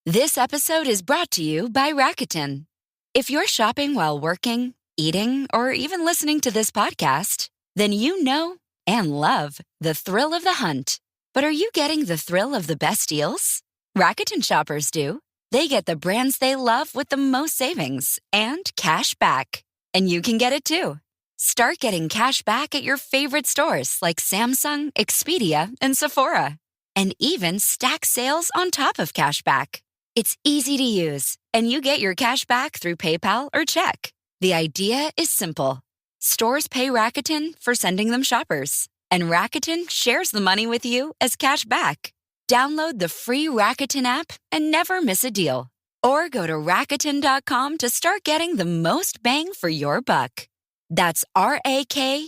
This episode is brought to you by Rakuten. If you're shopping while working, eating, or even listening to this podcast, then you know and love the thrill of the hunt. But are you getting the thrill of the best deals? Rakuten shoppers do. They get the brands they love with the most savings and cash back. And you can get it too. Start getting cash back at your favorite stores like Samsung, Expedia, and Sephora. And even stack sales on top of cash back. It's easy to use, and you get your cash back through PayPal or check. The idea is simple. Stores pay Rakuten for sending them shoppers, and Rakuten shares the money with you as cash back. Download the free Rakuten app and never miss a deal. Or go to Rakuten.com to start getting the most bang for your buck. That's RAKUTEN.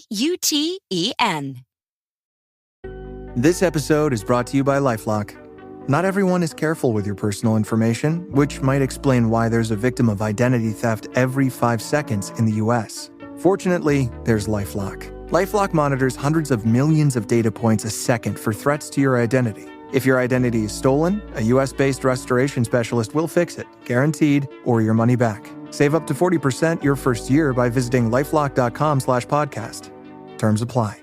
This episode is brought to you by LifeLock. Not everyone is careful with your personal information, which might explain why there's a victim of identity theft every 5 seconds in the US. Fortunately, there's LifeLock. LifeLock monitors hundreds of millions of data points a second for threats to your identity. If your identity is stolen, a US-based restoration specialist will fix it, guaranteed, or your money back. Save up to 40% your first year by visiting lifelock.com/podcast. Terms apply.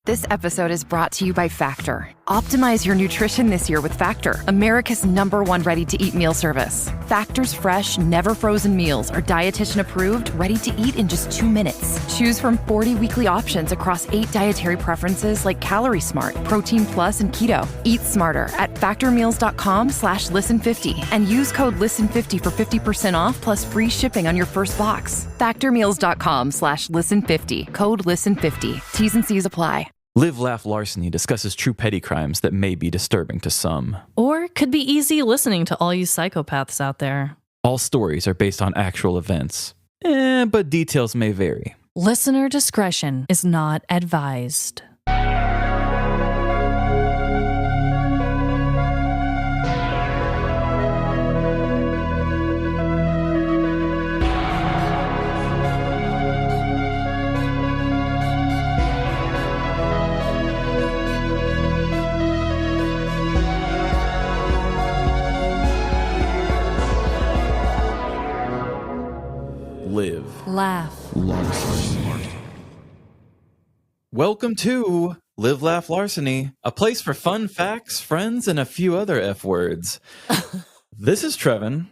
This episode is brought to you by Factor. Optimize your nutrition this year with Factor, America's #1 ready-to-eat meal service. Factor's fresh, never frozen meals are dietitian approved, ready to eat in just 2 minutes. Choose from 40 weekly options across 8 dietary preferences like Calorie Smart, Protein Plus, and Keto. Eat smarter at factormeals.com/listen50 and use code listen50 for 50% off plus free shipping on your first box. Factormeals.com/listen50, code listen50. T's and C's apply. Live, Laugh, Larceny discusses true petty crimes that may be disturbing to some. Or could be easy listening to all you psychopaths out there. All stories are based on actual events, but details may vary. Listener discretion is not advised. Live, Laugh, Larceny. Welcome to Live, Laugh, Larceny, a place for fun facts, friends, and a few other F words. This is Trevin.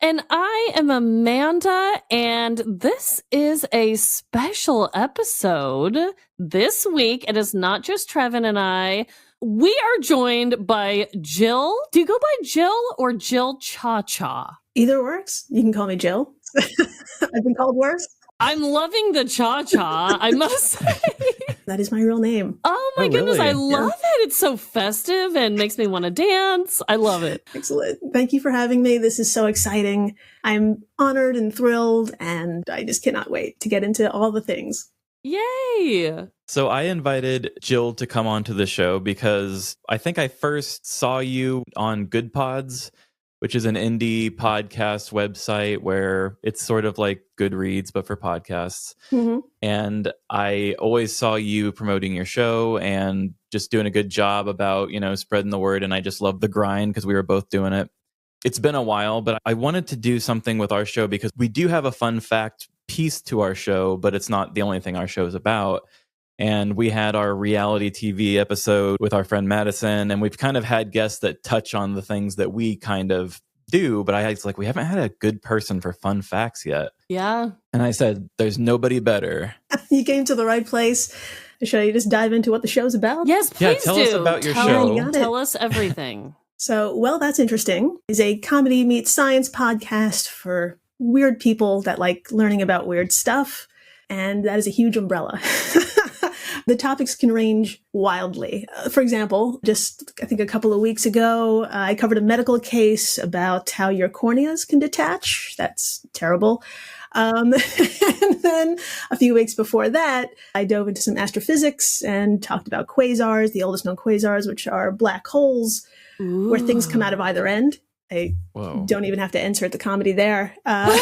And I am Amanda, and this is a special episode. This week, it is not just Trevin and I. We are joined by Jill. Do you go by Jill or Jill ChaCha? Either works. You can call me Jill. I've been called worse. I'm loving the cha-cha, I must say. That is my real name. Oh my goodness, really? I love it. It's so festive and makes me want to dance. I love it. Excellent. Thank you for having me. This is so exciting. I'm honored and thrilled, and I just cannot wait to get into all the things. Yay! So I invited Jill to come onto the show because I think I first saw you on Good Pods, which is an indie podcast website where it's sort of like Goodreads, but for podcasts. Mm-hmm. And I always saw you promoting your show and just doing a good job about, spreading the word. And I just love the grind because we were both doing it. It's been a while, but I wanted to do something with our show because we do have a fun fact piece to our show, but it's not the only thing our show is about. And we had our reality TV episode with our friend Madison, and we've kind of had guests that touch on the things that we kind of do. But I was like, we haven't had a good person for fun facts yet. Yeah. And I said, there's nobody better. You came to the right place. Should I just dive into what the show's about? Yes, please Yeah, tell us about your show. Tell us everything. So, Well, That's Interesting is a comedy meets science podcast for weird people that like learning about weird stuff. And that is a huge umbrella. The topics can range wildly. For example, just I think a couple of weeks ago, I covered a medical case about how your corneas can detach. That's terrible. And then a few weeks before that, I dove into some astrophysics and talked about quasars, the oldest known quasars, which are black holes where things come out of either end. I don't even have to insert the comedy there. But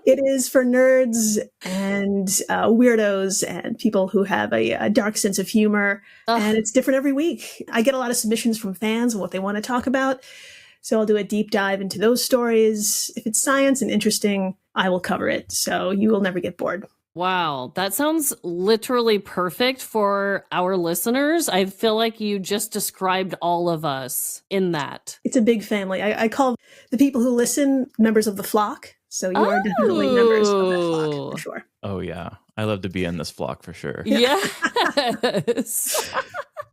It is for nerds and weirdos and people who have a dark sense of humor. Ugh. And it's different every week. I get a lot of submissions from fans of what they want to talk about. So I'll do a deep dive into those stories. If it's science and interesting, I will cover it. So you will never get bored. Wow, that sounds literally perfect for our listeners. I feel like you just described all of us in that. It's a big family. I call the people who listen members of the flock. So you are definitely members of that flock, for sure. Oh, yeah. I love to be in this flock for sure. Yes.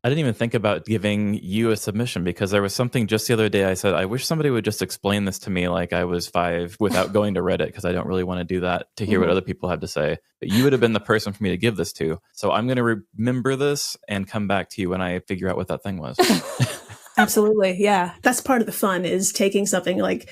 I didn't even think about giving you a submission because there was something just the other day I said, I wish somebody would just explain this to me like I was 5 without going to Reddit because I don't really want to do that to hear what other people have to say. But you would have been the person for me to give this to. So I'm going to remember this and come back to you when I figure out what that thing was. Absolutely. Yeah. That's part of the fun is taking something like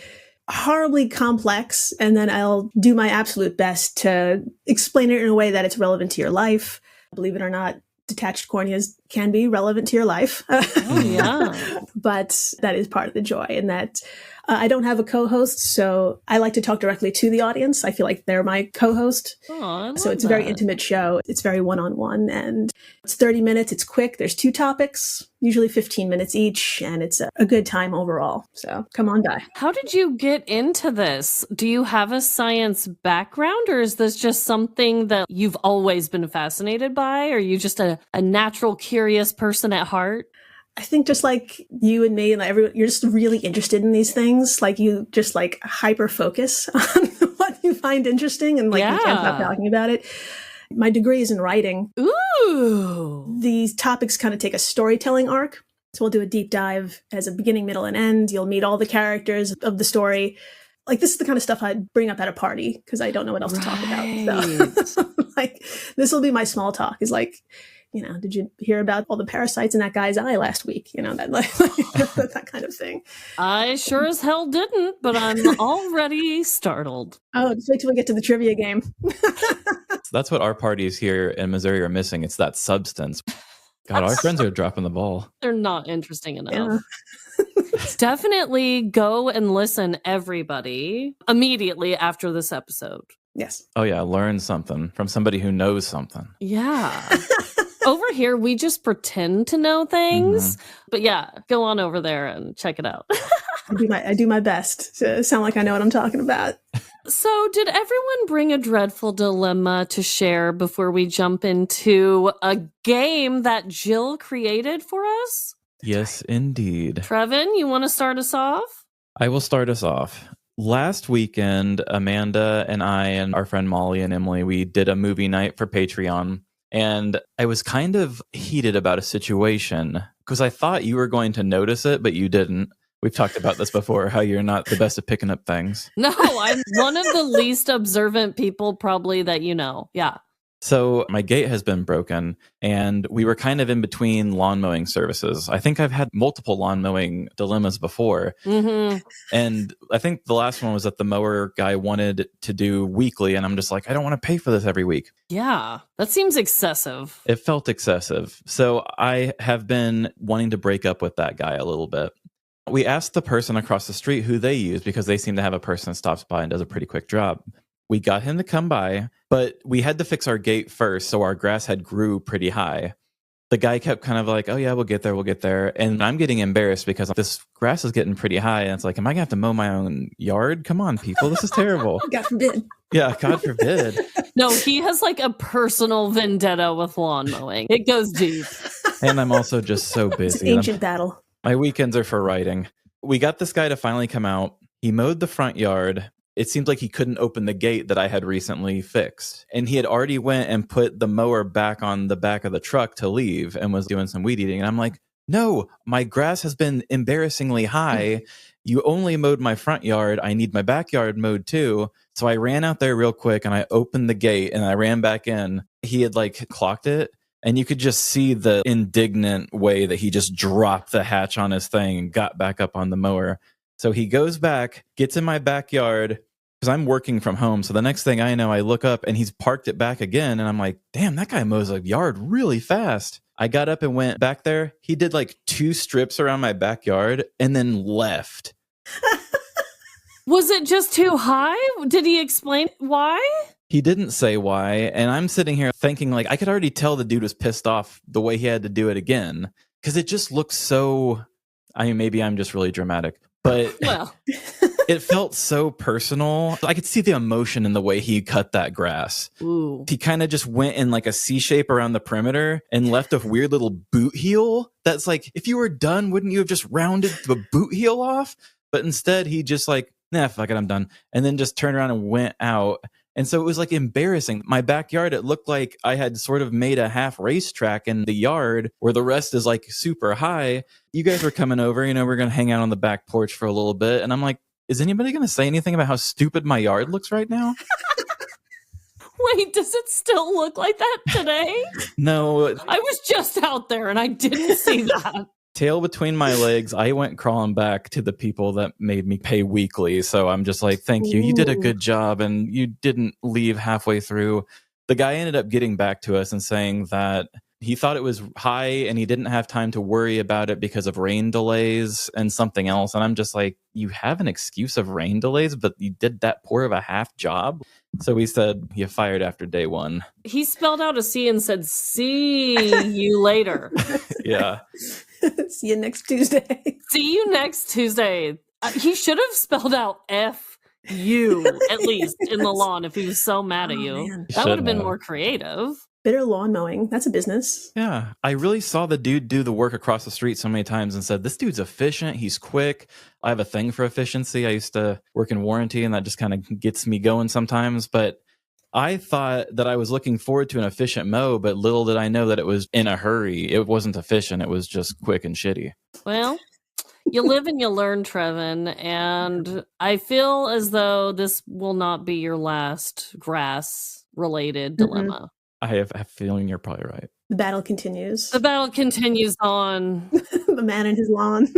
horribly complex and then I'll do my absolute best to explain it in a way that it's relevant to your life. Believe it or not, detached corneas can be relevant to your life. Oh, yeah. But that is part of the joy in that I don't have a co-host, so I like to talk directly to the audience. I feel like they're my co-host. Oh, so it's a very intimate show. It's very one-on-one and it's 30 minutes. It's quick. There's 2 topics, usually 15 minutes each, and it's a good time overall. So come on by. How did you get into this? Do you have a science background or is this just something that you've always been fascinated by? Are you just a natural curious person at heart? I think just like you and me and everyone, you're just really interested in these things. Like you just like hyper focus on what you find interesting and like you can't stop talking about it. My degree is in writing. Ooh. These topics kind of take a storytelling arc. So we'll do a deep dive as a beginning, middle, and end. You'll meet all the characters of the story. Like this is the kind of stuff I'd bring up at a party because I don't know what else to talk about. So like this will be my small talk is like, you know, did you hear about all the parasites in that guy's eye last week? You know, that that kind of thing. I sure as hell didn't, but I'm already startled. Oh, just wait till we get to the trivia game. That's what our parties here in Missouri are missing. It's that substance. God, our friends are dropping the ball. They're not interesting enough. Yeah. Definitely go and listen, everybody, immediately after this episode. Yes. Oh, yeah. Learn something from somebody who knows something. Yeah. Over here, we just pretend to know things. But yeah, go on over there and check it out. I do my best to sound like I know what I'm talking about. So did everyone bring a dreadful dilemma to share before we jump into a game that Jill created for us? Yes, indeed. Trevin, you want to start us off? I will start us off. Last weekend, Amanda and I and our friend Molly and Emily, we did a movie night for Patreon. And I was kind of heated about a situation because I thought you were going to notice it, but you didn't. We've talked about this before, how you're not the best at picking up things. No, I'm one of the least observant people probably that you know. Yeah. So my gate has been broken and we were kind of in between lawn mowing services. I think I've had multiple lawn mowing dilemmas before. And I think the last one was that the mower guy wanted to do weekly. And I'm just like, I don't want to pay for this every week. Yeah, that seems excessive. It felt excessive. So I have been wanting to break up with that guy a little bit. We asked the person across the street who they use because they seem to have a person that stops by and does a pretty quick job. We got him to come by, but we had to fix our gate first, so our grass had grew pretty high. The guy kept kind of like, oh yeah, we'll get there. And I'm getting embarrassed because this grass is getting pretty high. And it's like, am I going to have to mow my own yard? Come on, people, this is terrible. God forbid. Yeah, God forbid. No, he has like a personal vendetta with lawn mowing. It goes deep. And I'm also just so busy. It's an ancient battle. My weekends are for writing. We got this guy to finally come out. He mowed the front yard. It seemed like he couldn't open the gate that I had recently fixed. And he had already went and put the mower back on the back of the truck to leave and was doing some weed eating. And I'm like, no, my grass has been embarrassingly high. You only mowed my front yard. I need my backyard mowed too. So I ran out there real quick and I opened the gate and I ran back in. He had like clocked it. And you could just see the indignant way that he just dropped the hatch on his thing and got back up on the mower. So he goes back, gets in my backyard, because I'm working from home. So the next thing I know, I look up and he's parked it back again. And I'm like, damn, that guy mows a yard really fast. I got up and went back there. He did like 2 strips around my backyard and then left. Was it just too high? Did he explain why? He didn't say why, and I'm sitting here thinking, like, I could already tell the dude was pissed off the way he had to do it again, because it just looks so, I mean, maybe I'm just really dramatic, but Well, it felt so personal. I could see the emotion in the way he cut that grass. ooh. He kind of just went in like a C shape around the perimeter and left a weird little boot heel. That's like, if you were done, wouldn't you have just rounded the boot heel off? But instead, he just like, nah, fuck it, I'm done. And then just turned around and went out. And so it was like embarrassing. My backyard, it looked like I had sort of made a half racetrack in the yard where the rest is like super high. You guys were coming over, you know, we're going to hang out on the back porch for a little bit. And I'm like, is anybody going to say anything about how stupid my yard looks right now? Wait, does it still look like that today? No. I was just out there and I didn't see that. Tail between my legs, I went crawling back to the people that made me pay weekly. So I'm just like, thank you. You did a good job and you didn't leave halfway through. The guy ended up getting back to us and saying that he thought it was high and he didn't have time to worry about it because of rain delays and something else. And I'm just like, you have an excuse of rain delays, but you did that poor of a half job. So we said you fired after day one. He spelled out a C and said, see you later. Yeah. See you next Tuesday. See you next Tuesday. He should have spelled out F you at least in the lawn if he was so mad at you. Man. That would have been more creative. Bitter lawn mowing. That's a business. Yeah. I really saw the dude do the work across the street so many times and said, this dude's efficient. He's quick. I have a thing for efficiency. I used to work in warranty and that just kind of gets me going sometimes. But I thought that I was looking forward to an efficient mow, but little did I know that it was in a hurry. It wasn't efficient. It was just quick and shitty. Well, you live and you learn, Trevin, and I feel as though this will not be your last grass-related dilemma. I have a feeling you're probably right. The battle continues. The battle continues on. The man in his lawn.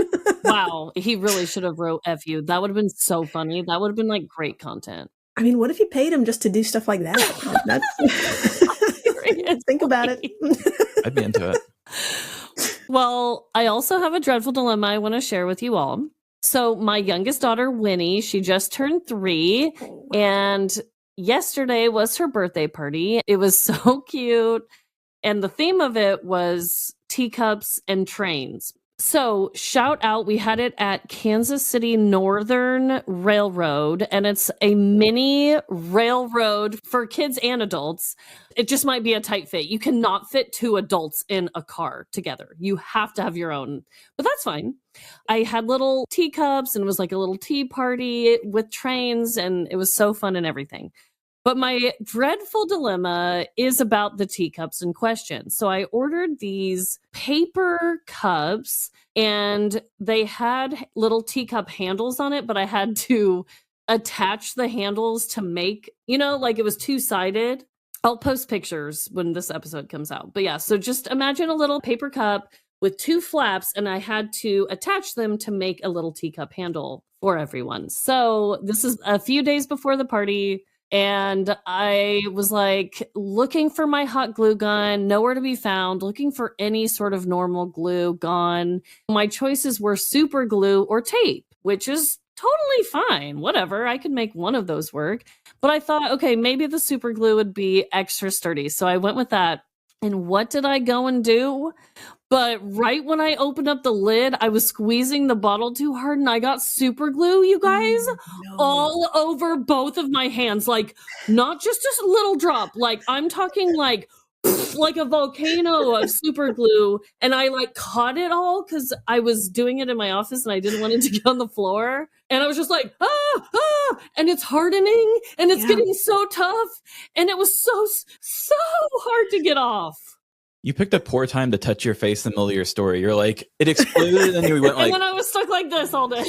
Wow, he really should have wrote F you. That would have been so funny. That would have been like great content. I mean, what if you paid him just to do stuff like that? Think about it. I'd be into it. Well, I also have a dreadful dilemma I want to share with you all. So my youngest daughter, Winnie, she just turned 3, and yesterday was her birthday party. It was so cute, and the theme of it was teacups and trains. So shout out, we had it at Kansas City Northern Railroad, and it's a mini railroad for kids and adults. It just might be a tight fit. You cannot fit 2 adults in a car together. You have to have your own, but that's fine. I had little teacups and it was like a little tea party with trains, and it was so fun and everything. But my dreadful dilemma is about the teacups in question. So I ordered these paper cups and they had little teacup handles on it, but I had to attach the handles to make, you know, like it was 2-sided. I'll post pictures when this episode comes out. But yeah, so just imagine a little paper cup with 2 flaps, and I had to attach them to make a little teacup handle for everyone. So this is a few days before the party. And I was like looking for my hot glue gun, nowhere to be found, looking for any sort of normal glue, gone. My choices were super glue or tape, which is totally fine. Whatever, I could make one of those work. But I thought, okay, maybe the super glue would be extra sturdy. So I went with that. And what did I go and do? But right when I opened up the lid, I was squeezing the bottle too hard and I got super glue, you guys, all over both of my hands. Like, not just a little drop. Like, I'm talking like a volcano of super glue. And I like caught it all because I was doing it in my office and I didn't want it to get on the floor. And I was just like, and it's hardening and it's getting so tough. And it was so hard to get off. You picked a poor time to touch your face in the middle of your story. You're like, it exploded, and you went like... And then I was stuck like this all day.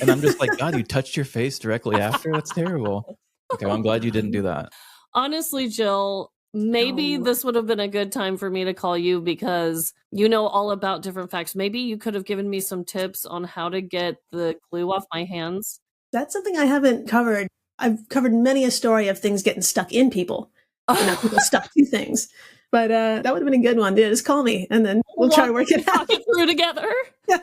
And I'm just like, God, you touched your face directly after? That's terrible. Okay, well, I'm glad you didn't do that. Honestly, Jill, maybe this would have been a good time for me to call you because you know all about different facts. Maybe you could have given me some tips on how to get the glue off my hands. That's something I haven't covered. I've covered many a story of things getting stuck in people. Not people stuck to things. But that would have been a good one. Yeah, just call me and then we'll try to work it out. Talk it through together. Yeah.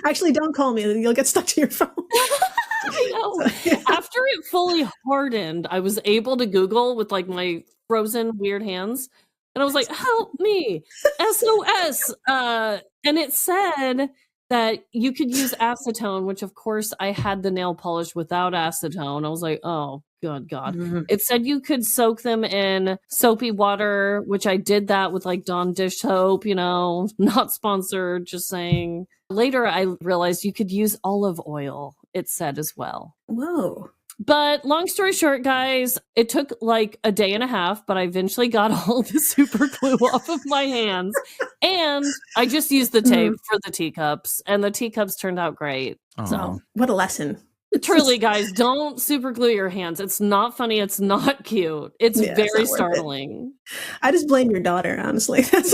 Actually, don't call me. You'll get stuck to your phone. I know. After it fully hardened, I was able to Google with like my frozen weird hands. And I was like, help me, SOS. And it said that you could use acetone, which of course I had the nail polish without acetone. I was like, oh, good God. It said you could soak them in soapy water, which I did that with like Dawn dish soap, not sponsored, just saying. Later, I realized you could use olive oil, it said as well. Whoa. But long story short, guys, it took like a day and a half, but I eventually got all the super glue off of my hands. And I just used the tape for the teacups, and the teacups turned out great. So, what a lesson. Truly, guys, don't super glue your hands. It's not funny. It's not cute. It's very startling. I just blame your daughter, honestly. This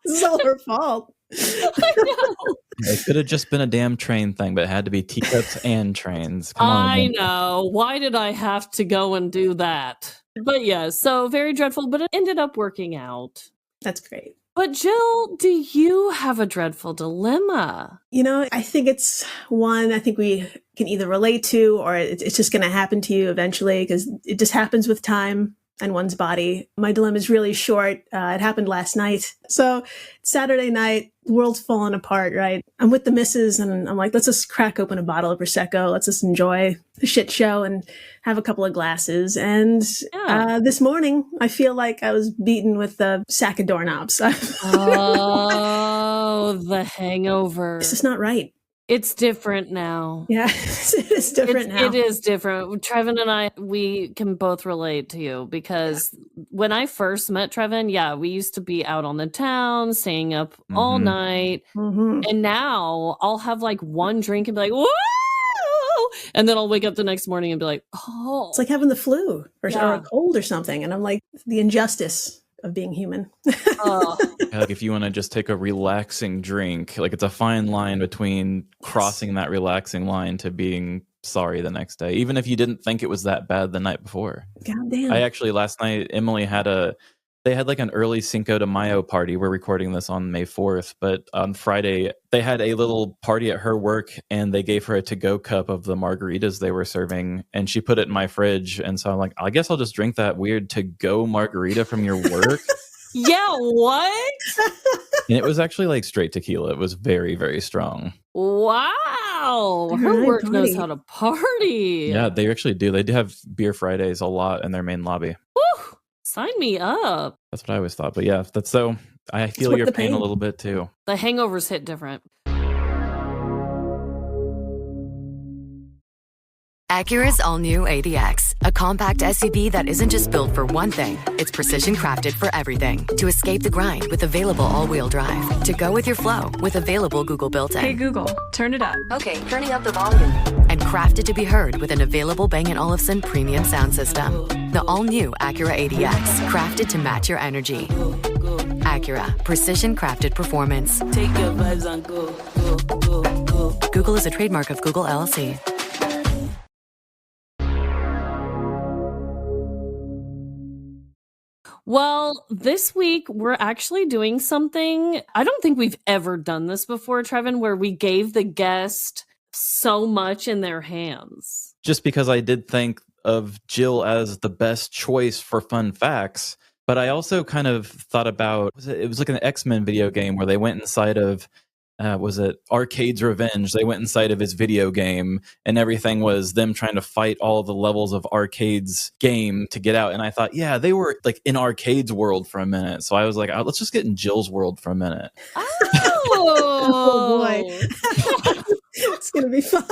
is all her fault. I know. It could have just been a damn train thing, but it had to be teacups and trains. Come on. I know. Why did I have to go and do that? But yeah, so very dreadful, but it ended up working out. That's great. But Jill, do you have a dreadful dilemma? I think it's one I think we can either relate to, or it's just going to happen to you eventually, because it just happens with time and one's body. My dilemma is really short. It happened last night. So Saturday night, the world's falling apart, right? I'm with the missus and I'm like, let's just crack open a bottle of Prosecco. Let's just enjoy the shit show and have a couple of glasses. And this morning, I feel like I was beaten with a sack of doorknobs. Oh, the hangover. This is not right. It's different now. Yeah, it is different now. It is different. Trevin and I, we can both relate to you, because when I first met Trevin, we used to be out on the town, staying up all night. And now I'll have like one drink and be like, whoa! And then I'll wake up the next morning and be like, oh. It's like having the flu or a cold or something. And I'm like, the injustice of being human. Like if you want to just take a relaxing drink, like it's a fine line between crossing that relaxing line to being sorry the next day, even if you didn't think it was that bad the night before. God damn. I actually last night, Emily they had like an early Cinco de Mayo party. We're recording this on May 4th, but on Friday they had a little party at her work, and they gave her a to-go cup of the margaritas they were serving, and she put it in my fridge. And so I'm like, I guess I'll just drink that weird to-go margarita from your work. Yeah, what? And it was actually like straight tequila. It was very, very strong. Wow. Her work knows how to party. Yeah, they actually do. They do have beer Fridays a lot in their main lobby. Woo! Sign me up. That's what I always thought. But yeah, that's so. I feel your pain a little bit too. The hangovers hit different. Acura's all-new ADX, a compact SUV that isn't just built for one thing. It's precision-crafted for everything. To escape the grind with available all-wheel drive. To go with your flow with available Google built-in. Hey Google, turn it up. Okay, turning up the volume. And crafted to be heard with an available Bang & Olufsen premium sound system. The all-new Acura ADX, crafted to match your energy. Acura, precision-crafted performance. Take your vibes and go, go, go, go. Google is a trademark of Google LLC. Well, this week we're actually doing something. I don't think we've ever done this before, Trevin, where we gave the guest so much in their hands. Just because I did think of Jill as the best choice for fun facts, but I also kind of thought about, it was like an X-Men video game where they went inside of, was it Arcade's Revenge? They went inside of his video game, and everything was them trying to fight all the levels of Arcade's game to get out. And I thought, yeah, they were like in Arcade's world for a minute. So I was like, let's just get in Jill's world for a minute. Oh boy. It's going to be fun.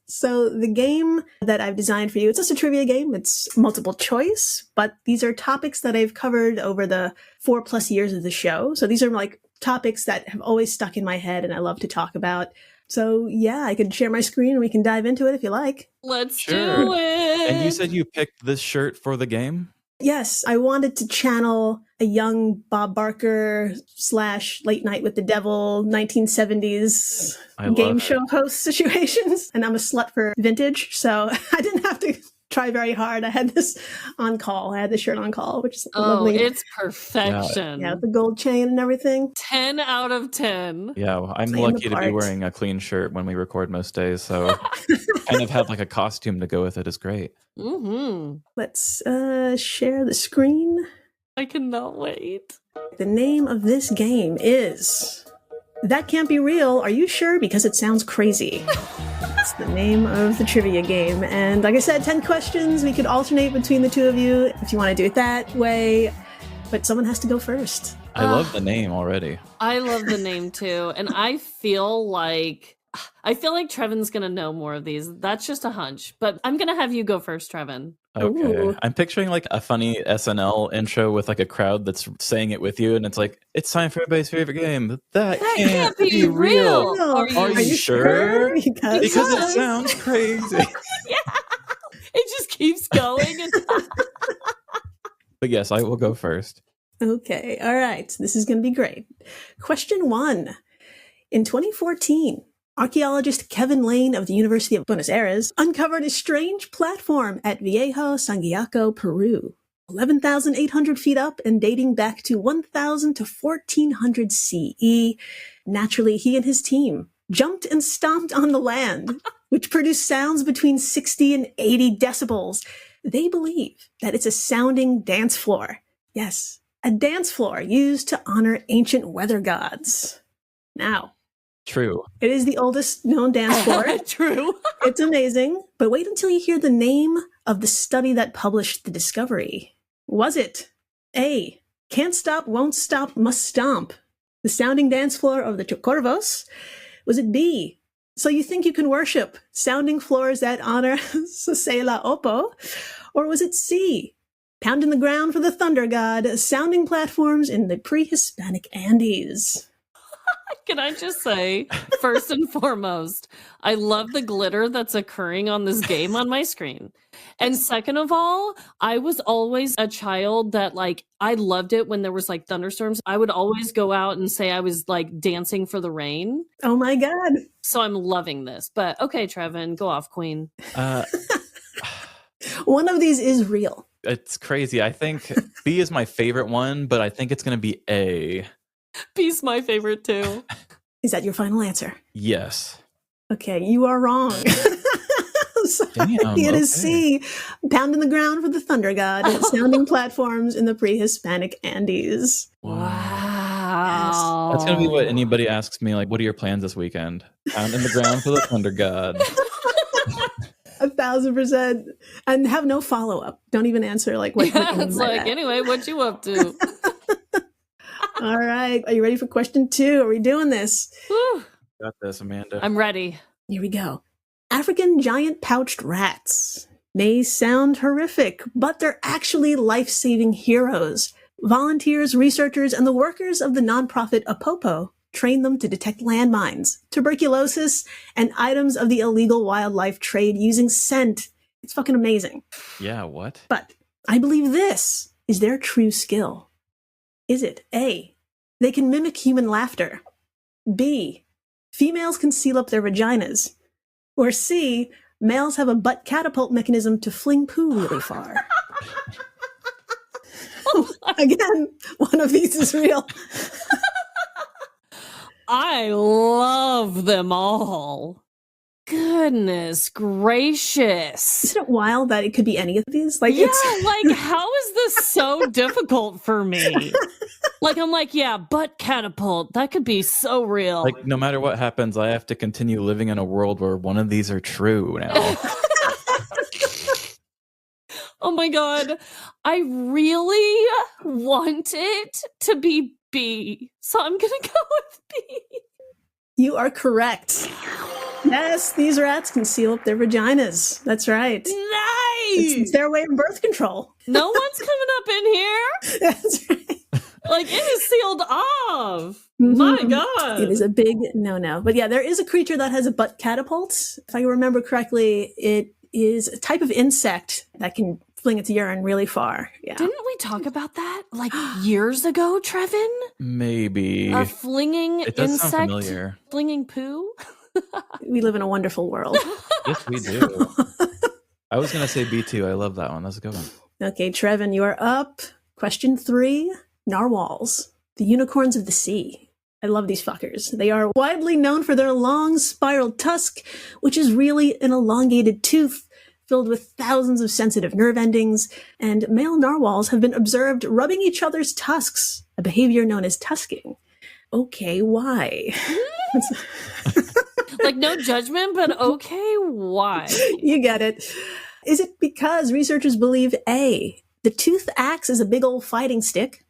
So the game that I've designed for you, it's just a trivia game. It's multiple choice, but these are topics that I've covered over the 4+ years of the show. So these are like topics that have always stuck in my head and I love to talk about. So yeah, I could share my screen and we can dive into it if you like. Let's do it. And you said you picked this shirt for the game? Yes, I wanted to channel a young Bob Barker / Late Night with the Devil 1970s game show host situations. And I'm a slut for vintage, so I didn't have to try very hard. I had this on call. I had this shirt on call, which is lovely. It's perfection. Yeah, with the gold chain and everything. 10 out of 10. Yeah, well, I'm Playing the lucky to be part. wearing a clean shirt when we record most days, so kind of have like a costume to go with it is great. Mm-hmm. Let's share the screen. I cannot wait. The name of this game is That Can't Be Real. Are you sure? Because it sounds crazy. That's the name of the trivia game. And like I said, 10 questions. We could alternate between the two of you if you want to do it that way. But someone has to go first. I love the name already. I love the name too. And I feel like Trevin's going to know more of these. That's just a hunch. But I'm going to have you go first, Trevin. Okay. Ooh. I'm picturing like a funny SNL intro with like a crowd that's saying it with you, and it's like, it's time for everybody's favorite game. That can't be real. No. Are you sure? Because Because it sounds crazy. Yeah. It just keeps going. But yes, I will go first. Okay, all right. This is going to be great. Question 1. In 2014, archaeologist Kevin Lane of the University of Buenos Aires uncovered a strange platform at Viejo Sangiaco, Peru, 11,800 feet up and dating back to 1,000 to 1,400 CE. Naturally, he and his team jumped and stomped on the land, which produced sounds between 60 and 80 decibels. They believe that it's a sounding dance floor. Yes, a dance floor used to honor ancient weather gods. Now, True. it is the oldest known dance floor. True. It's amazing. But wait until you hear the name of the study that published the discovery. Was it A, Can't Stop, Won't Stop, Must Stomp, the sounding dance floor of the Chocorvos? Was it B, So You Think You Can Worship, sounding floors that honor Sosela Opo? Or was it C, Pounding the Ground for the Thunder God, sounding platforms in the pre-Hispanic Andes? Can I just say, first and foremost, I love the glitter that's occurring on this game on my screen. And second of all, I was always a child that I loved it when there was thunderstorms. I would always go out and say I was dancing for the rain. Oh my God. So I'm loving this. But okay, Trevin, go off, Queen. One of these is real. It's crazy. I think B is my favorite one, but I think it's going to be A. B's my favorite too. Is that your final answer? Yes. Okay, you are wrong. Sorry. Damn, It is C, Pounding the Ground for the Thunder God, sounding platforms in the pre-Hispanic Andes. Wow. That's going to be what anybody asks me, what are your plans this weekend? Pounding the ground for the Thunder God. 1,000%. And have no follow-up. Don't even answer what you mean It's by that. anyway, what you up to? All right. Are you ready for question 2? Are we doing this? Whew. Got this, Amanda. I'm ready. Here we go. African giant pouched rats may sound horrific, but they're actually life-saving heroes. Volunteers, researchers, and the workers of the nonprofit Apopo train them to detect landmines, tuberculosis, and items of the illegal wildlife trade using scent. It's fucking amazing. Yeah, what? But I believe this is their true skill. Is it A, they can mimic human laughter? B, females can seal up their vaginas? Or C, males have a butt catapult mechanism to fling poo really far? Again, one of these is real. I love them all. Goodness gracious. Isn't it wild that it could be any of these? How is this so difficult for me? Butt catapult. That could be so real. No matter what happens, I have to continue living in a world where one of these are true now. Oh my God. I really want it to be B. So I'm going to go with B. You are correct. Yes, these rats can seal up their vaginas. That's right. Nice. It's their way of birth control. No one's coming up in here. That's right. It is sealed off. My God. It is a big no-no. But yeah, there is a creature that has a butt catapult. If I remember correctly, it is a type of insect that can fling its urine really far. Yeah. Didn't we talk about that years ago, Trevin? Maybe. A flinging It does insect sound familiar. flinging poo? We live in a wonderful world. Yes, we do. I was going to say B2. I love that one. That's a good one. Okay, Trevin, you are up. Question 3, narwhals, the unicorns of the sea. I love these fuckers. They are widely known for their long spiral tusk, which is really an elongated tooth filled with thousands of sensitive nerve endings, and male narwhals have been observed rubbing each other's tusks, a behavior known as tusking. Okay, why? Like, no judgment, but okay, why? You get it. Is it because researchers believe A, the tooth acts as a big old fighting stick?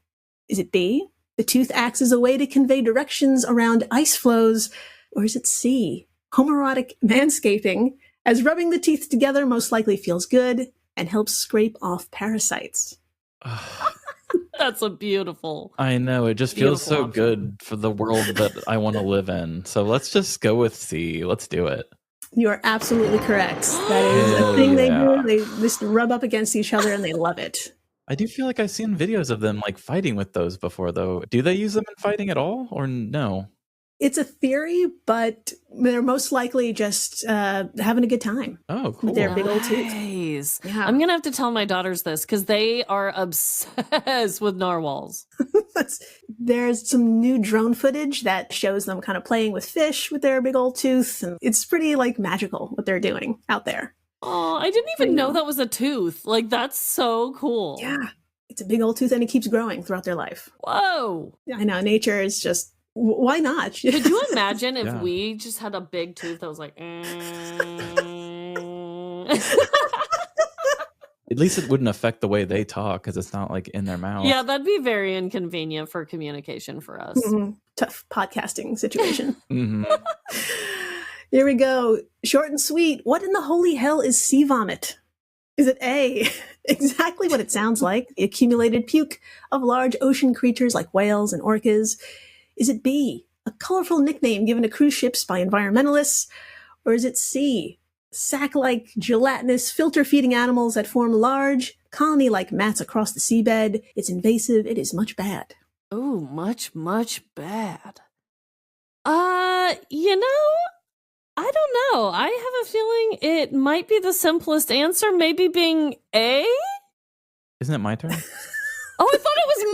Is it B, the tooth acts as a way to convey directions around ice flows? Or is it C, homoerotic manscaping, as rubbing the teeth together most likely feels good and helps scrape off parasites? That's a beautiful. I know. It just feels so option. good for the world that I want to live in. So let's just go with C. Let's do it. You are absolutely correct. That is a thing they do. They just rub up against each other and they love it. I do feel like I've seen videos of them like fighting with those before, though. Do they use them in fighting at all, or no? It's a theory, but they're most likely just having a good time. Oh, cool. With their big old teeth. Nice. Yeah. I'm gonna have to tell my daughters this because they are obsessed with narwhals. There's some new drone footage that shows them kind of playing with fish with their big old tooth, and it's pretty like magical what they're doing out there. Oh, I didn't even know that was a tooth. Like, that's so cool. Yeah, it's a big old tooth and it keeps growing throughout their life. Whoa. I know, nature is just, why not? Could you imagine if Yeah. we just had a big tooth that was like, At least it wouldn't affect the way they talk because it's not like in their mouth. Yeah, that'd be very inconvenient for communication for us. Mhm. Tough podcasting situation. Mhm. Here we go. Short and sweet. What in the holy hell is sea vomit? Is it A, exactly what it sounds like, the accumulated puke of large ocean creatures like whales and orcas? Is it B, a colorful nickname given to cruise ships by environmentalists? Or is it C, sack-like gelatinous filter-feeding animals that form large, colony-like mats across the seabed? It's invasive. It is much bad. Oh, much, much bad. I don't know. I have a feeling it might be the simplest answer, maybe being A? Isn't it my turn? Oh, I thought it was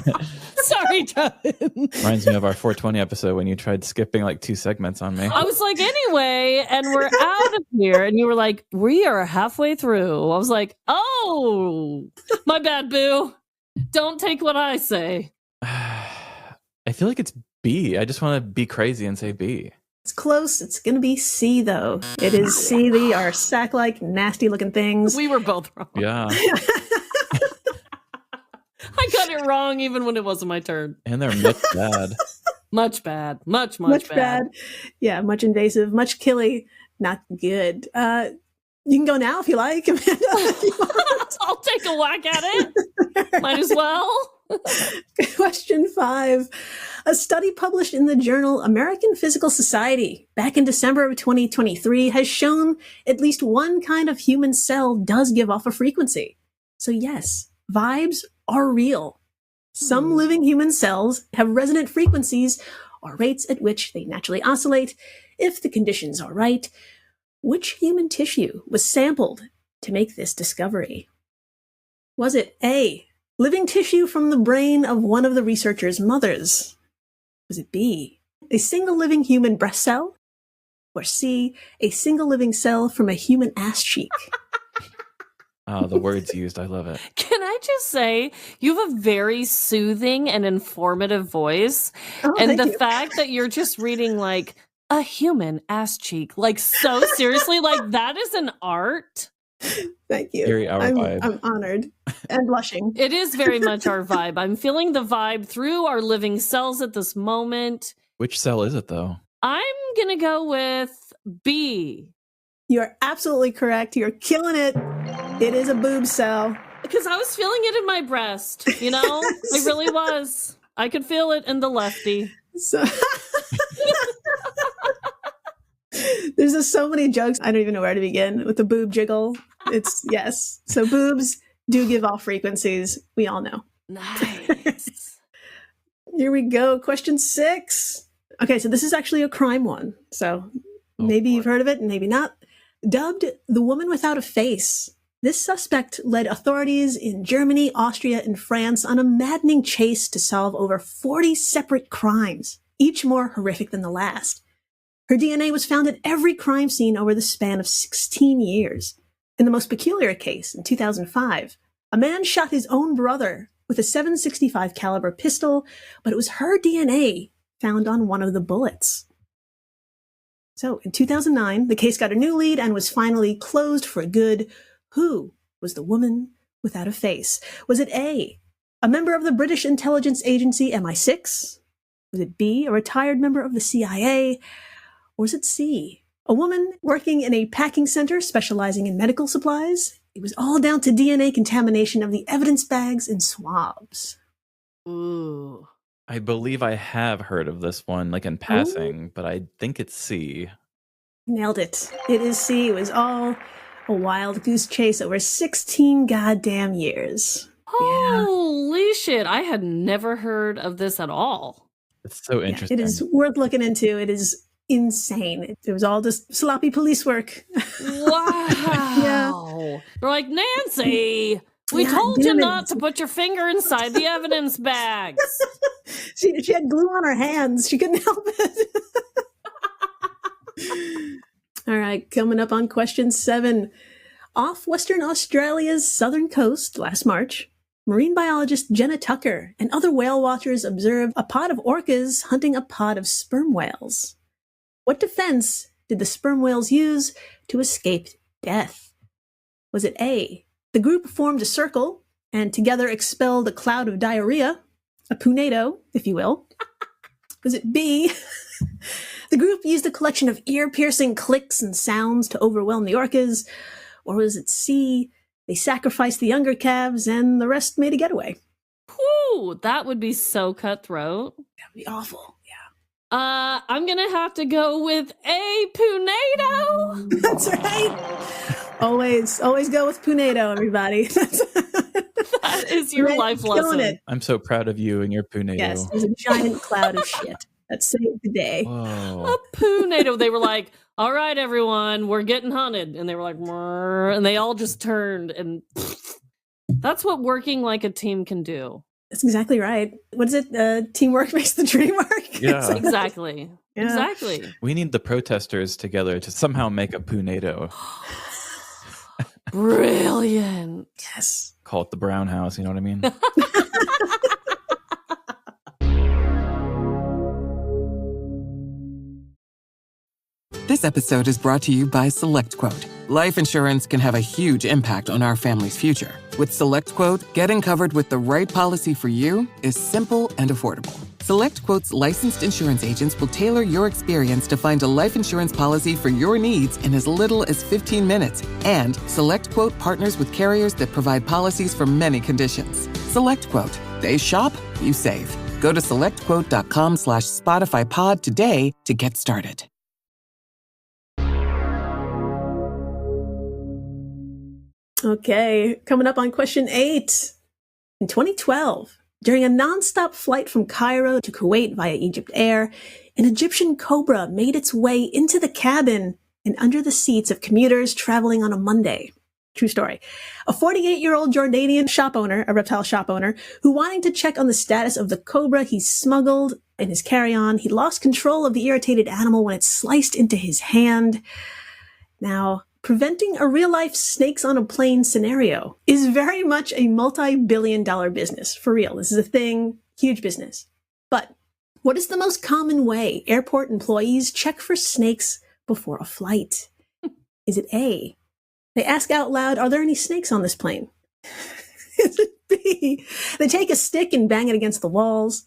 mine. Sorry, Trevin. Reminds me of our 420 episode when you tried skipping like 2 segments on me. I was like, anyway, and we're out of here. And you were like, we are halfway through. I was like, oh, my bad, boo. Don't take what I say. I feel like it's B. I just want to be crazy and say B. It's close. It's going to be C, though. It is C. They are sack-like, nasty-looking things. We were both wrong. Yeah. I got it wrong even when it wasn't my turn. And they're much bad. Much bad. Much bad. Yeah, much invasive, much killy. Not good. You can go now if you like, Amanda. If you want. I'll take a whack at it. Might as well. Question 5. A study published in the journal American Physical Society back in December of 2023 has shown at least one kind of human cell does give off a frequency. So yes, vibes are real. Some living human cells have resonant frequencies or rates at which they naturally oscillate if the conditions are right. Which human tissue was sampled to make this discovery? Was it A, living tissue from the brain of one of the researchers' mothers? Was it B, a single living human breast cell? Or C, a single living cell from a human ass cheek? Oh, the words used. I love it. Can I just say, you have a very soothing and informative voice. Oh, and thank the you. fact that you're just reading like a human ass cheek, like so seriously, like that is an art. Thank you. Very our vibe. I'm honored and blushing. It is very much our vibe. I'm feeling the vibe through our living cells at this moment. Which cell is it, though? I'm going to go with B. You're absolutely correct. You're killing it. It is a boob cell. Because I was feeling it in my breast, you know? I really was. I could feel it in the lefty. So there's just so many jokes. I don't even know where to begin with the boob jiggle. It's yes. So boobs do give off frequencies. We all know. Nice. Here we go. Question 6. Okay, so this is actually a crime one. So Maybe you've heard of it, and maybe not. Dubbed the woman without a face, this suspect led authorities in Germany, Austria, and France on a maddening chase to solve over 40 separate crimes, each more horrific than the last. Her DNA was found at every crime scene over the span of 16 years. In the most peculiar case, in 2005, a man shot his own brother with a .765 caliber pistol, but it was her DNA found on one of the bullets. So, in 2009, the case got a new lead and was finally closed for good. Who was the woman without a face? Was it A, a member of the British intelligence agency MI6? Was it B, a retired member of the CIA? Or was it C, a woman working in a packing center specializing in medical supplies? It was all down to DNA contamination of the evidence bags and swabs. Ooh. I believe I have heard of this one, like in passing, but I think it's C. Nailed it. It is C. It was all a wild goose chase over 16 goddamn years. Holy shit. I had never heard of this at all. It's so interesting. It is worth looking into. It is insane. It was all just sloppy police work. Wow. They're like, Nancy, we told you not to put your finger inside the evidence bags. She had glue on her hands. She couldn't help it. All right, coming up on question 7. Off Western Australia's southern coast last March, marine biologist Jenna Tucker and other whale watchers observed a pod of orcas hunting a pod of sperm whales. What defense did the sperm whales use to escape death? Was it A, the group formed a circle and together expelled a cloud of diarrhea, a punado, if you will? Was it B, the group used a collection of ear-piercing clicks and sounds to overwhelm the orcas? Or was it C, they sacrificed the younger calves and the rest made a getaway? Whew, that would be so cutthroat. That would be awful. I'm gonna have to go with A, punado. That's right. Always go with punado, everybody. That is your life lesson. I'm so proud of you and your punado. Yes, there's a giant cloud of shit that saved the day. Whoa. A punado. They were like, all right, everyone, we're getting hunted. And they were like, and they all just turned. And that's what working like a team can do. That's exactly right. What is it? Teamwork makes the dream work? Yeah. Exactly. Yeah. Exactly. We need the protesters together to somehow make a punado. Brilliant. Yes. Call it the Brown House, you know what I mean? This episode is brought to you by SelectQuote. Life insurance can have a huge impact on our family's future. With SelectQuote, getting covered with the right policy for you is simple and affordable. SelectQuote's licensed insurance agents will tailor your experience to find a life insurance policy for your needs in as little as 15 minutes. And SelectQuote partners with carriers that provide policies for many conditions. SelectQuote. They shop, you save. Go to selectquote.com/SpotifyPod today to get started. Okay, coming up on question 8. In 2012, during a nonstop flight from Cairo to Kuwait via Egypt Air, an Egyptian cobra made its way into the cabin and under the seats of commuters traveling on a Monday. True story. A 48-year-old Jordanian shop owner, a reptile shop owner, who wanted to check on the status of the cobra he smuggled in his carry-on, he lost control of the irritated animal when it sliced into his hand. Now, preventing a real-life snakes on a plane scenario is very much a multi-billion-dollar business. For real. This is a thing, huge business. But what is the most common way airport employees check for snakes before a flight? Is it A, they ask out loud, are there any snakes on this plane? Is it B, they take a stick and bang it against the walls?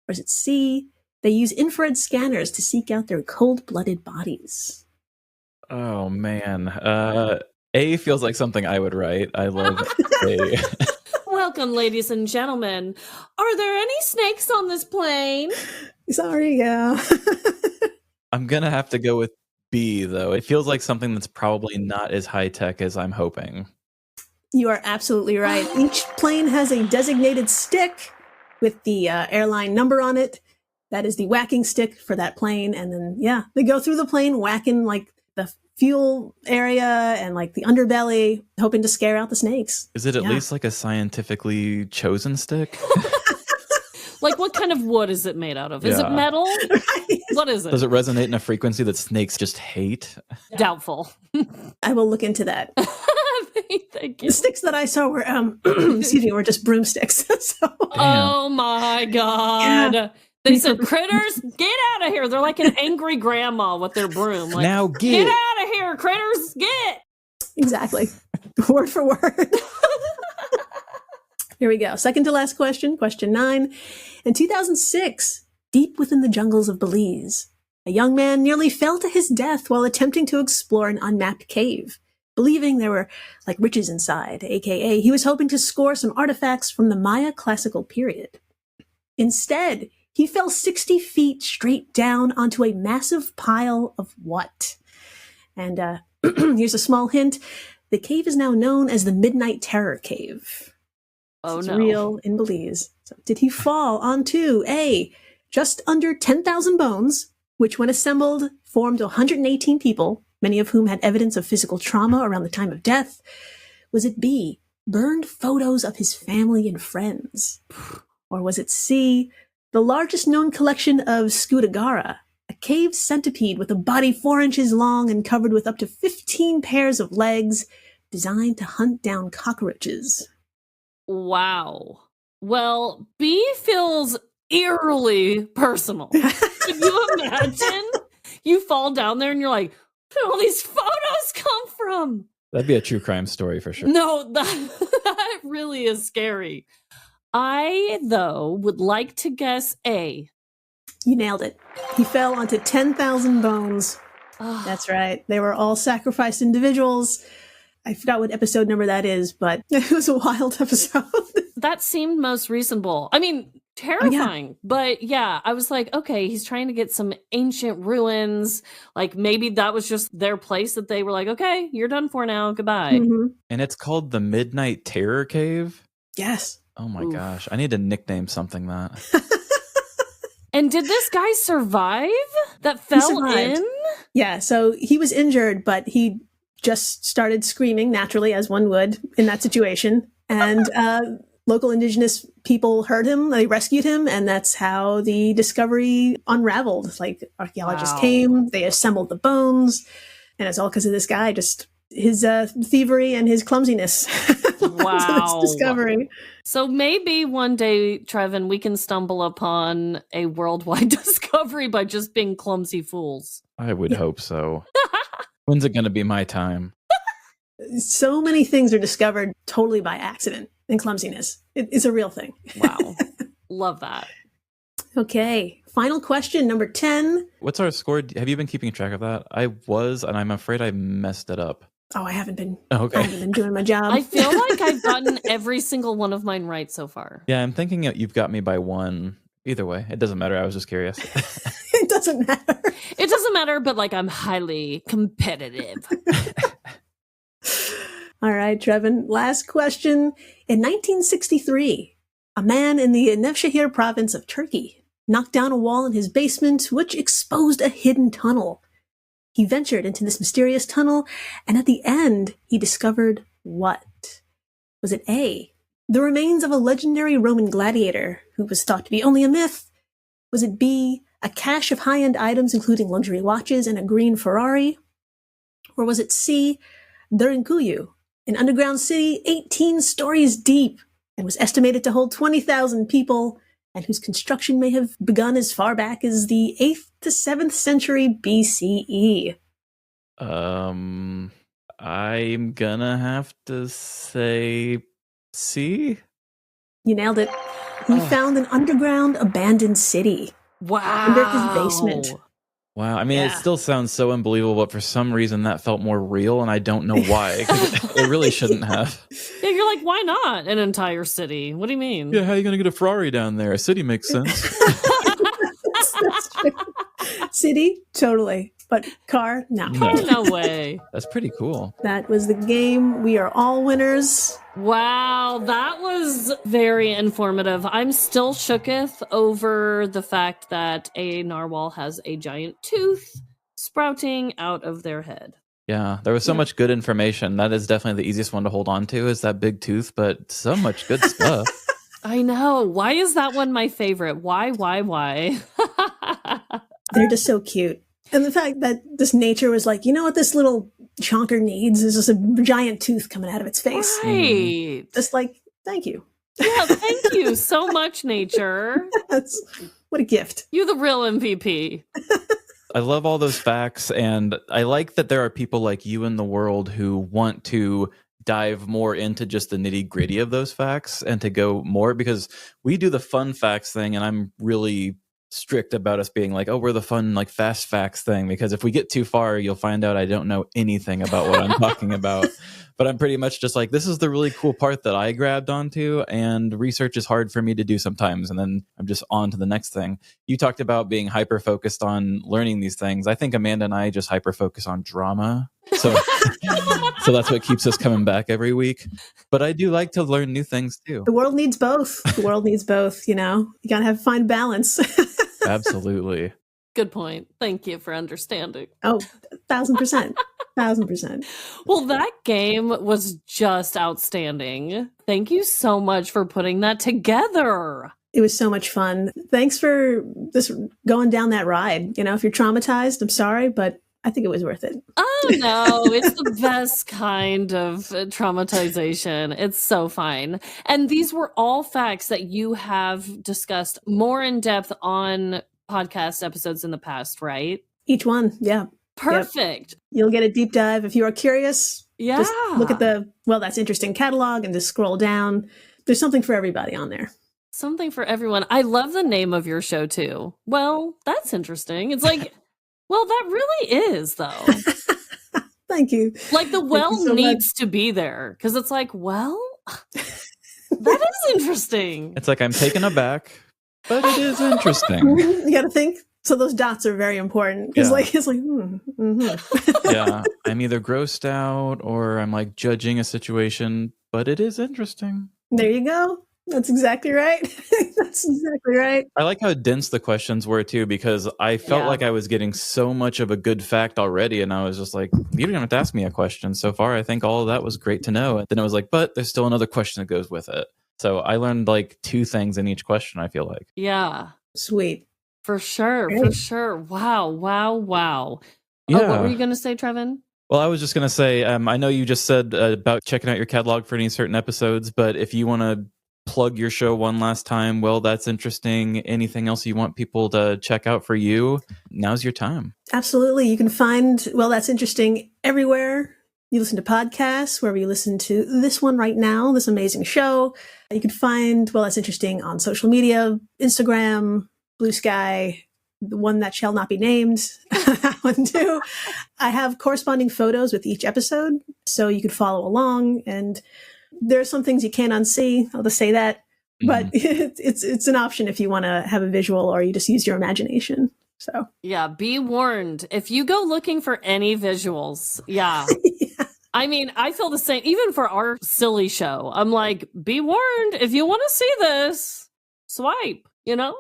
Or is it C, they use infrared scanners to seek out their cold-blooded bodies? Oh, man. A feels like something I would write. I love A. Welcome, ladies and gentlemen. Are there any snakes on this plane? Sorry, yeah. I'm going to have to go with B, though. It feels like something that's probably not as high-tech as I'm hoping. You are absolutely right. Each plane has a designated stick with the airline number on it. That is the whacking stick for that plane. And then, yeah, they go through the plane, whacking like the fuel area and like the underbelly, hoping to scare out the snakes. Is it at least like a scientifically chosen stick? Like, what kind of wood is it made out of? Is it metal? Right. What is it? Does it resonate in a frequency that snakes just hate? Doubtful. I will look into that. Thank you. The sticks that I saw were, were just broomsticks. So. Oh my God. Yeah. They said, critters, get out of here. They're like an angry grandma with their broom. Like, now get out of here, critters, get. Exactly. Word for word. Here we go. Second to last question, question 9. In 2006, deep within the jungles of Belize, a young man nearly fell to his death while attempting to explore an unmapped cave, believing there were like riches inside, aka he was hoping to score some artifacts from the Maya classical period. Instead, he fell 60 feet straight down onto a massive pile of what? And here's a small hint. The cave is now known as the Midnight Terror Cave. Oh, it's no. real in Belize. So did he fall onto A, just under 10,000 bones, which when assembled formed 118 people, many of whom had evidence of physical trauma around the time of death? Was it B, burned photos of his family and friends? Or was it C, the largest known collection of Scutagara, a cave centipede with a body 4 inches long and covered with up to 15 pairs of legs, designed to hunt down cockroaches? Wow. Well, B feels eerily personal. Can you imagine? You fall down there and you're like, where did all these photos come from? That'd be a true crime story for sure. No, that really is scary. I, though, would like to guess A. You nailed it. He fell onto 10,000 bones. Oh. That's right. They were all sacrificed individuals. I forgot what episode number that is, but it was a wild episode. That seemed most reasonable. I mean, terrifying. Oh, yeah. But yeah, I was like, okay, he's trying to get some ancient ruins. Like maybe that was just their place that they were like, okay, you're done for now. Goodbye. Mm-hmm. And it's called the Midnight Terror Cave? Yes. Oh my gosh. I need to nickname something that. And did this guy survive that fell in? Yeah, so he was injured, but he just started screaming naturally, as one would in that situation. And local indigenous people heard him, they rescued him, and that's how the discovery unraveled. Like, archaeologists came, they assembled the bones, and it's all because of this guy, just his thievery and his clumsiness. Wow. This discovery. So maybe one day, Trevin, we can stumble upon a worldwide discovery by just being clumsy fools. I would hope so. When's it going to be my time? So many things are discovered totally by accident and clumsiness. It's a real thing. Wow. Love that. Okay. Final question, number 10. What's our score? Have you been keeping track of that? I was, and I'm afraid I messed it up. Oh, I haven't been. Okay. I haven't been doing my job. I feel like I've gotten every single one of mine right so far. Yeah, I'm thinking that you've got me by 1. Either way, it doesn't matter. I was just curious. It doesn't matter. It doesn't matter, but like I'm highly competitive. All right, Trevin. Last question. In 1963, a man in the Nevşehir province of Turkey knocked down a wall in his basement, which exposed a hidden tunnel. He ventured into this mysterious tunnel, and at the end, he discovered what? Was it A, the remains of a legendary Roman gladiator who was thought to be only a myth? Was it B, a cache of high-end items including luxury watches and a green Ferrari? Or was it C, Derinkuyu, an underground city 18 stories deep and was estimated to hold 20,000 people, and whose construction may have begun as far back as the 8th to 7th century BCE? I'm gonna have to say C? You nailed it. He found an underground abandoned city. Wow. Under his basement. Wow. I mean, It still sounds so unbelievable, but for some reason that felt more real, and I don't know why. It really shouldn't have. Yeah, you're like, why not an entire city? What do you mean? Yeah, how are you going to get a Ferrari down there? A city makes sense. That's true. City? Totally. But car, no. No way. That's pretty cool. That was the game. We are all winners. Wow, that was very informative. I'm still shooketh over the fact that a narwhal has a giant tooth sprouting out of their head. Yeah, there was so much good information. That is definitely the easiest one to hold on to, is that big tooth, but so much good stuff. I know. Why is that one my favorite? Why? They're just so cute. And the fact that this nature was like, you know what this little chonker needs is just a giant tooth coming out of its face. Right. Just like, thank you. Yeah, thank you so much, nature. What a gift. You the real MVP. I love all those facts, and I like that there are people like you in the world who want to dive more into just the nitty gritty of those facts and to go more, because we do the fun facts thing, and I'm really strict about us being like, oh, we're the fun, like, fast facts thing, because if we get too far, you'll find out I don't know anything about what I'm talking about. But I'm pretty much just like, this is the really cool part that I grabbed onto, and research is hard for me to do sometimes, and then I'm just on to the next thing. You talked about being hyper focused on learning these things. I think Amanda and I just hyper focus on drama. So so that's what keeps us coming back every week. But I do like to learn new things too. The world needs both. The world needs both, you know? You gotta find balance. Absolutely. Good point. Thank you for understanding. Oh, 1,000%. 1,000%. Well, that game was just outstanding. Thank you so much for putting that together. It was so much fun. Thanks for this going down that ride. You know, if you're traumatized, I'm sorry, but I think it was worth it. Oh, no, it's the best kind of traumatization. It's so fine. And these were all facts that you have discussed more in depth on podcast episodes in the past, right? Each one, yeah. Perfect. Yep. You'll get a deep dive. If you are curious, yeah, just look at the Well, That's Interesting catalog and just scroll down. There's something for everybody on there. Something for everyone. I love the name of your show, too. Well, that's interesting. It's like, well, that really is, though. Thank you. Like, the well so needs to be there, because it's like, well, that is interesting. It's like, I'm taken aback, but it is interesting. You got to think. So those dots are very important. It's like, Yeah, I'm either grossed out or I'm like judging a situation, but it is interesting. There you go. That's exactly right. That's exactly right. I like how dense the questions were too, because I felt like I was getting so much of a good fact already, and I was just like, you don't have to ask me a question. So far, I think all of that was great to know. And then I was like, but there's still another question that goes with it. So I learned like 2 things in each question, I feel like. Yeah. Sweet. For sure. Great. For sure. Wow. Yeah. Oh, what were you going to say, Trevin? Well, I was just going to say, I know you just said about checking out your catalog for any certain episodes, but if you want to plug your show one last time, well, that's interesting. Anything else you want people to check out for you? Now's your time. Absolutely. You can find Well, That's Interesting everywhere you listen to podcasts, wherever you listen to this one right now, this amazing show. You can find Well, That's Interesting on social media, Instagram, Blue Sky, the one that shall not be named. That one too. I have corresponding photos with each episode, so you could follow along. And there are some things you can't unsee. I'll just say that. But it's an option if you want to have a visual or you just use your imagination. So yeah, be warned. If you go looking for any visuals, yeah. I mean, I feel the same. Even for our silly show, I'm like, be warned. If you want to see this, swipe. You know?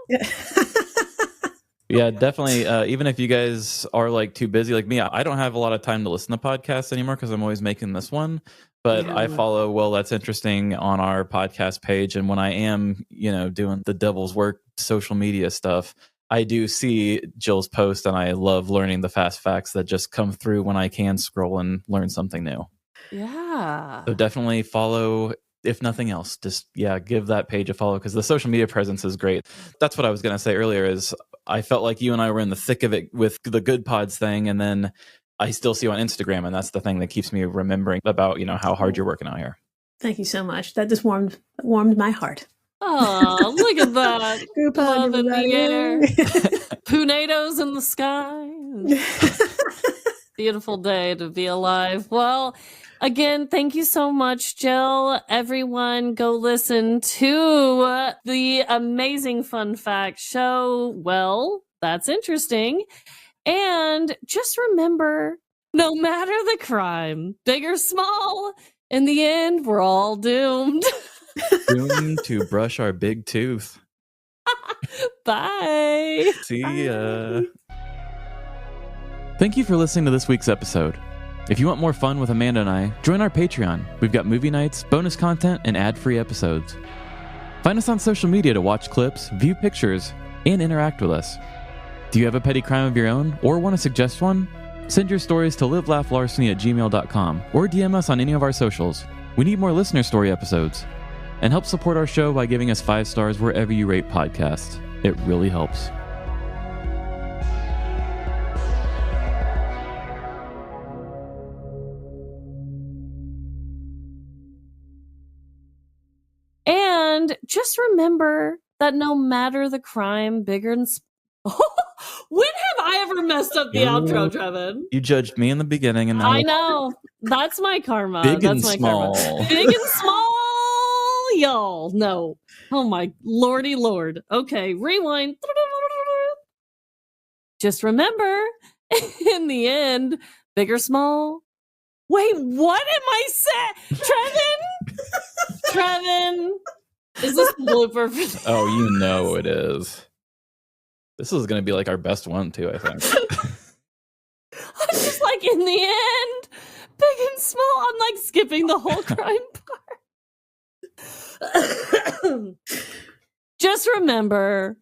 Yeah, definitely. Even if you guys are like too busy like me, I don't have a lot of time to listen to podcasts anymore because I'm always making this one. But I follow Well, That's Interesting on our podcast page. And when I am, doing the devil's work, social media stuff, I do see Jill's post, and I love learning the fast facts that just come through when I can scroll and learn something new. Yeah. So definitely follow. If nothing else, just, give that page a follow, because the social media presence is great. That's what I was going to say earlier is I felt like you and I were in the thick of it with the Good Pods thing, and then I still see you on Instagram, and that's the thing that keeps me remembering about, how hard you're working out here. Thank you so much. That just warmed my heart. Oh, look at that. Group Love hug, in the everybody. air. Poonados in the sky. Beautiful day to be alive. Well, again, thank you so much, Jill. Everyone, go listen to the amazing fun fact show. Well, That's Interesting. And just remember, no matter the crime, big or small, in the end, we're all doomed. Doomed to brush our big tooth. Bye. See ya. Thank you for listening to this week's episode. If you want more fun with Amanda and I, join our Patreon. We've got movie nights, bonus content, and ad-free episodes. Find us on social media to watch clips, view pictures, and interact with us. Do you have a petty crime of your own or want to suggest one? Send your stories to livelaughlarceny@gmail.com or DM us on any of our socials. We need more listener story episodes. And help support our show by giving us 5 stars wherever you rate podcasts. It really helps. And just remember that no matter the crime, bigger and when have I ever messed up the outro, Trevin? You judged me in the beginning, and now I know. That's my karma. Big That's and my small. karma. Big and small, y'all. No. Oh my lordy lord. Okay, rewind. Just remember, in the end, big or small. Wait, what am I saying? Trevin? Is this blooper? Oh, you know it is. This is going to be like our best one, too, I think. I'm just like, in the end, big and small. I'm like skipping the whole crime part. Just remember.